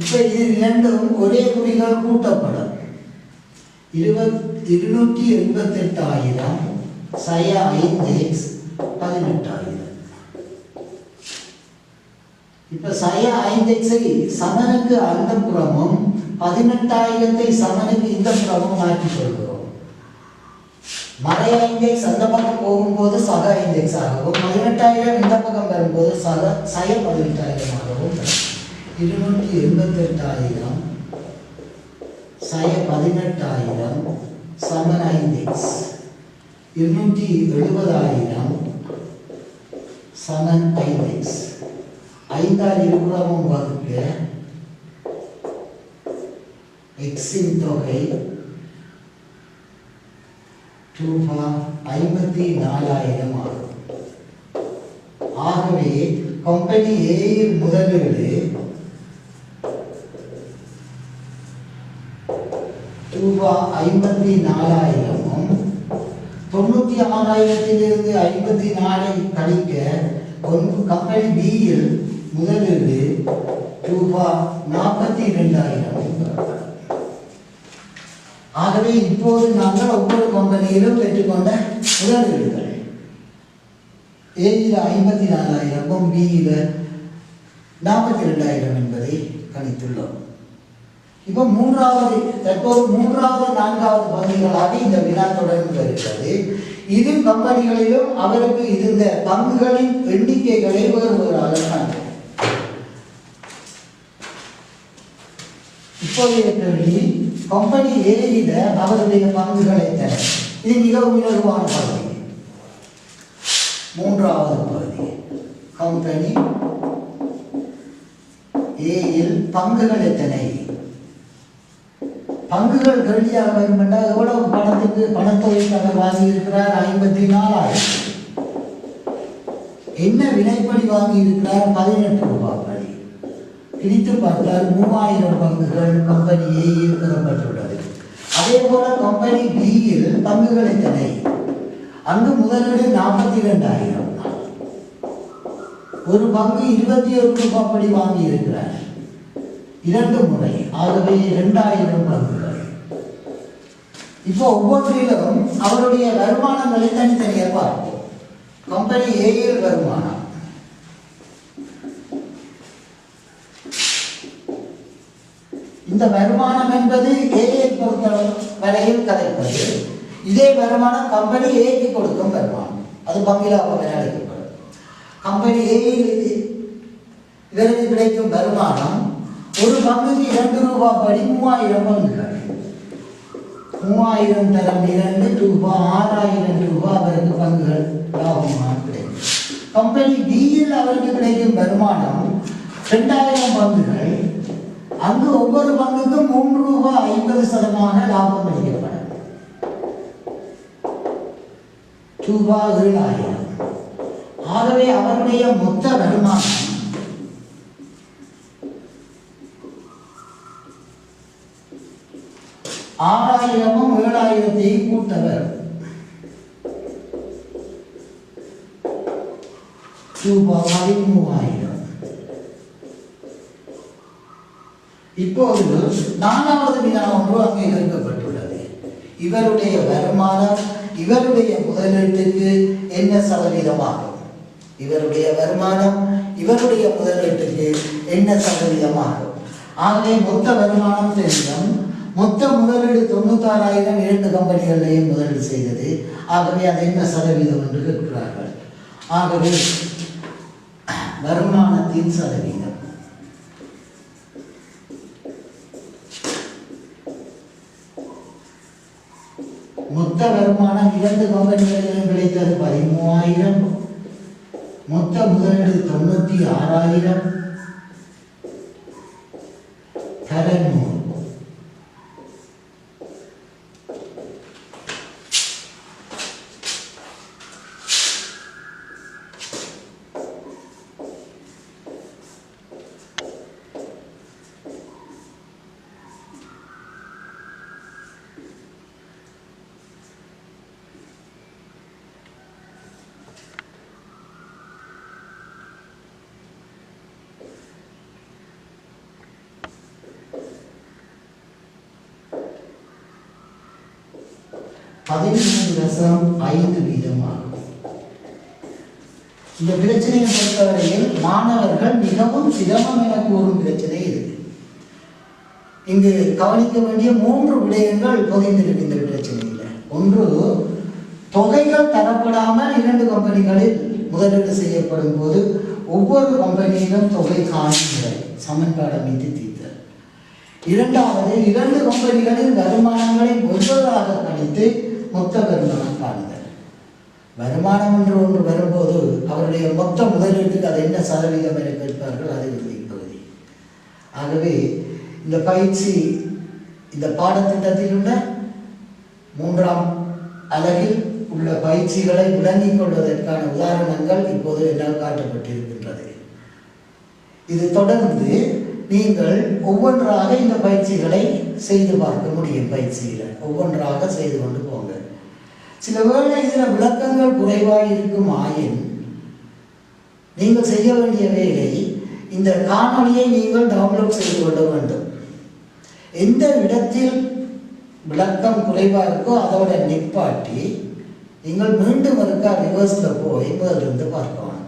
இப்ப இது இரண்டும் ஒரே குறிகள் கூட்டப்படும். 288,000 sin 5x 18,000. இப்ப sin 5x சமனுக்கு அந்த புறமும் 18,000 சமனுக்கு இந்த புறமும் மாற்றிக் கொள்கிறோம். மறை 5x அந்த பக்கம் போகும்போது சக 5x ஆகவும் 18,000 இந்த பக்கம் வரும்போது சக 18,000 ஆகவும் 288,000 sin 18,000 சமன் 5x 270,000 சமன் 5x 5 இருபுறமும் வகுக்க x இன் தொகை 54,000 ஆகும். ஆகவே கம்பெனி A இன் முதலீடு 54,000 96,000 54 கழிக்க கம்பெனி B இல் முதலீடு 42,000. ஆகவே இப்போது நாங்கள் ஒவ்வொரு கம்பெனியிலும் பெற்றுக்கொண்ட முதலீடுகள் A இல் 54,000 B இல் 42,000 என்பதை கணித்துள்ளோம். இப்போ தற்போது மூன்றாவது 4வது பகுதிகளாக இந்த வினா தொடர்ந்து வருகிறது. இரு கம்பெனிகளிலும் அவருக்கு இருந்த பங்குகளின் எண்ணிக்கைகளை வேறுவேறாக காண்கிறோம். இப்போதைய கேள்வி, கம்பெனி ஏயில அவருடைய பங்குகளை தர. இது மிகவும் இலகுவான பகுதி. மூன்றாவது பகுதி, கம்பெனி ஏயில் பங்குகள் எத்தனை? பங்குகள் கேள்வியாக வரும் என்றால் எவ்வளவு பணத்தொகைக்காக வாங்கி இருக்கிறார்? 54,000. என்ன விலைப்படி வாங்கி இருக்கிறார்? 18 ரூபாய் படி. பிரித்து பார்த்தால் 3,000 பங்குகள் கம்பெனி ஏயில் பெறப்பட்டுள்ளது. அதே போல கம்பெனி பியில் பங்குகள் எத்தனை? அங்கு முதலீடு 42,000. ஒரு பங்கு 21 ரூபாய் படி வாங்கி இருக்கிறார் 2 முறை. ஆகவே 2,000 பங்குகள். இப்போ ஒவ்வொன்றிலும் அவருடைய வருமானங்களை தனித்தனியாக பார்ப்போம். கம்பெனி ஏயில் வருமானம் இந்த வருமானம் என்பது ஏஐ பொறுத்த வரையில் கதைப்பது. இதே வருமானம் கம்பெனி ஏக்கு கொடுக்கும் வருமானம், அது பங்கிலாபம் என அழைக்கப்படும். கம்பெனி ஏயில் இவருக்கு கிடைக்கும் வருமானம் ஒரு பங்குக்கு 2 ரூபாய் படி 3,000 பங்குகள். 3,000 தரம் 2 ரூபாய் 6,000 ரூபாய் அவருக்கு பங்குகள் லாபமாக கிடைக்கும். கம்பெனி பியில் அவருக்கு கிடைக்கும் வருமானம் 2,000 பங்குகள். அங்கு ஒவ்வொரு பங்குக்கும் 3 ரூபாய் 50% லாபம் கிடைக்கப்படும். ரூபாய் 7,000. ஆகவே அவருடைய மொத்த வருமானம் 6,000 7,000 கூட்டவர் ரூபாய் 13,000. இப்போது 4வது வினா ஒன்று அங்கீகரிக்கப்பட்டுள்ளது. இவருடைய வருமானம் இவருடைய முதலீட்டுக்கு என்ன சதவீதமாகும்? இவருடைய வருமானம் இவருடைய முதலீட்டுக்கு என்ன சதவீதமாகும்? ஆகவே மொத்த வருமானம் தெரியும். மொத்த முதலீடு 96,000 2 கம்பெனிகளையும் முதலீடு செய்தது. ஆகவே அது என்ன சதவீதம் என்று கேட்கிறார்கள். ஆகவே வருமானத்தின் சதவீதம். மொத்த வருமானம் 2 கம்பெனிகளிலும் கிடைத்தது 13,000. மொத்த முதலீடு 96,000. கடன் 100. %13.5 இந்த பிரச்சனையை பொறுத்தவரையில் மாணவர்கள் மிகவும் சிரமம் என கூறும் பிரச்சனை இது. இங்கு கவனிக்க வேண்டிய 3 விடயங்கள் பொதிந்திருக்கு இந்த பிரச்சனையில். ஒன்று, தொகைகள் தரப்படாமல் 2 கம்பெனிகளில் முதலீடு செய்யப்படும் போது ஒவ்வொரு கம்பெனியிலும் தொகை காணுங்கள் சமன்பாடு அமைத்து தீர்த்தல். இரண்டாவது, 2 கம்பெனிகளின் வருமானங்களை ஒவ்வொருவராக கணித்து மொத்த வருமானம் காணுதல். வருமானம் என்று ஒன்று வரும்போது அவருடைய மொத்த முதலீட்டுக்கு அது என்ன சதவீதம் என கேட்பார்கள், அது இறுதி பகுதி. ஆகவே இந்த பயிற்சி இந்த பாடத்திட்டத்தில் உள்ள 3ஆம் அலகில் உள்ள பயிற்சிகளை விளங்கிக் கொள்வதற்கான உதாரணங்கள் இப்போது என்னால் காட்டப்பட்டிருக்கின்றது. இது தொடர்ந்து நீங்கள் ஒவ்வொன்றாக இந்த பயிற்சிகளை செய்து பார்க்க முடியும். பயிற்சியில் ஒவ்வொன்றாக செய்து கொண்டு போங்க. சில வேளை இதில் விளக்கங்கள் குறைவாக இருக்கும் ஆயின் நீங்கள் செய்ய வேண்டிய வேலை, இந்த காணொலியை நீங்கள் டவுன்லோட் செய்து கொள்ள வேண்டும். எந்த இடத்தில் விளக்கம் குறைவாக இருக்கோ அதோட நிப்பாட்டி நீங்கள் மீண்டும் இருக்கா ரிவர்ஸில் போய் முதலிருந்து பார்க்கலாம்.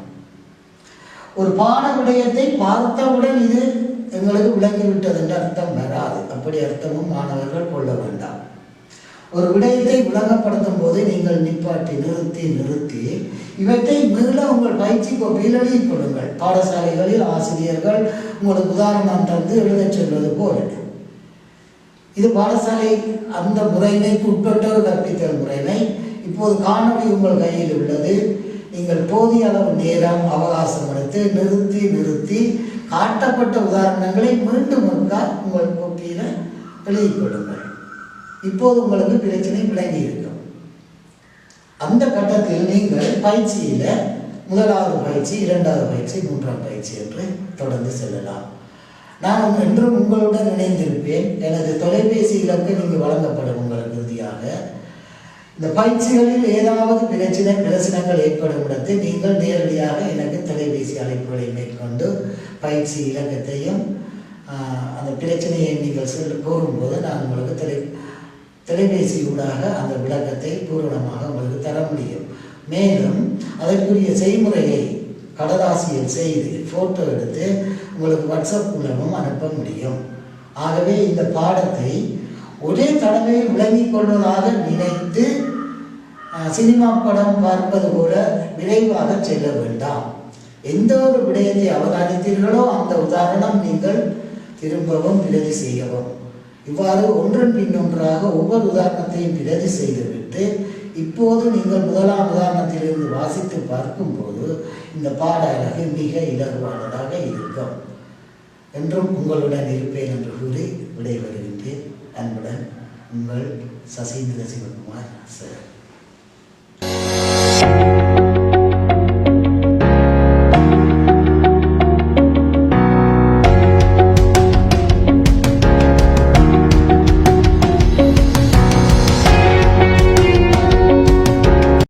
ஒரு பாட விடயத்தை பார்த்தவுடன் இது எங்களுக்கு விளங்கிவிட்டது என்று அர்த்தம் வராது. அப்படி அர்த்தமும் மாணவர்கள் கொள்ள வேண்டாம். ஒரு விடயத்தை விளங்கப்படுத்தும் போது நீங்கள் நிப்பாட்டி நிறுத்தி இவற்றை மீள உங்கள் பயிற்சி கோப்பையில் எழுதிக் கொள்ளுங்கள். பாடசாலைகளில் ஆசிரியர்கள் உங்களுக்கு உதாரணம் தந்து எழுதச் சொல்வது போல இது பாடசாலை அந்த முறைமைக்கு உட்பட்ட ஒரு கற்பித்தல் முறைமை. இப்போது காணொலி உங்கள் கையில் உள்ளது. நீங்கள் போதிய அளவு நேரம் அவகாசம் எடுத்து நிறுத்தி காட்டப்பட்ட உதாரணங்களை மீண்டும் உங்கள் கோப்பியில் எழுதிக் கொள்ளுங்கள். இப்போது உங்களுக்கு பிரச்சனை விளங்கி இருக்கும். அந்த கட்டத்தில் நீங்கள் பயிற்சியில் 1வது பயிற்சி, 2வது பயிற்சி, 3ஆம் பயிற்சி என்று தொடர்ந்து செல்லலாம். நான் என்றும் உங்களுடன் இணைந்திருப்பேன். எனது தொலைபேசி இலக்கு நீங்கள் வழங்கப்படும் உங்களுக்கு இறுதியாக. இந்த பயிற்சிகளில் ஏதாவது பிரச்சனைகள் ஏற்படும் இடத்தை நீங்கள் நேரடியாக எனக்கு தொலைபேசி அழைப்புகளை மேற்கொண்டு பயிற்சி இலக்கத்தையும் அந்த பிரச்சனையை நீங்கள் கூறும்போது நான் உங்களுக்கு தொலைபேசி ஊடாக அந்த விளக்கத்தை பூரணமாக உங்களுக்கு தர முடியும். மேலும் அதற்குரிய செய்முறையை கடதாசியில் செய்து ஃபோட்டோ எடுத்து உங்களுக்கு வாட்ஸ்அப் மூலமும் அனுப்ப முடியும். ஆகவே இந்த பாடத்தை ஒரே தடவையில் விளங்கிக் கொள்வதாக நினைத்து சினிமா படம் பார்ப்பது போல விரைவாக செல்ல வேண்டாம். எந்த ஒரு விடயத்தை அவதானித்தீர்களோ அந்த உதாரணம் நீங்கள் திரும்பவும் பிரதி செய்யவும். இவ்வாறு ஒன்றன் பின் ஒன்றாக ஒவ்வொரு உதாரணத்தையும் பிரதி செய்துவிட்டு இப்போது நீங்கள் 1ஆம் உதாரணத்திலிருந்து வாசித்து பார்க்கும்போது இந்த பாட அழகு மிக இலகுவானதாக இருக்கும். என்றும் உங்களுடன் இருப்பேன் என்று கூறி விடைபெறுகின்றேன். அன்புடன் உங்கள் சசீந்திர சிவகுமார் சார்.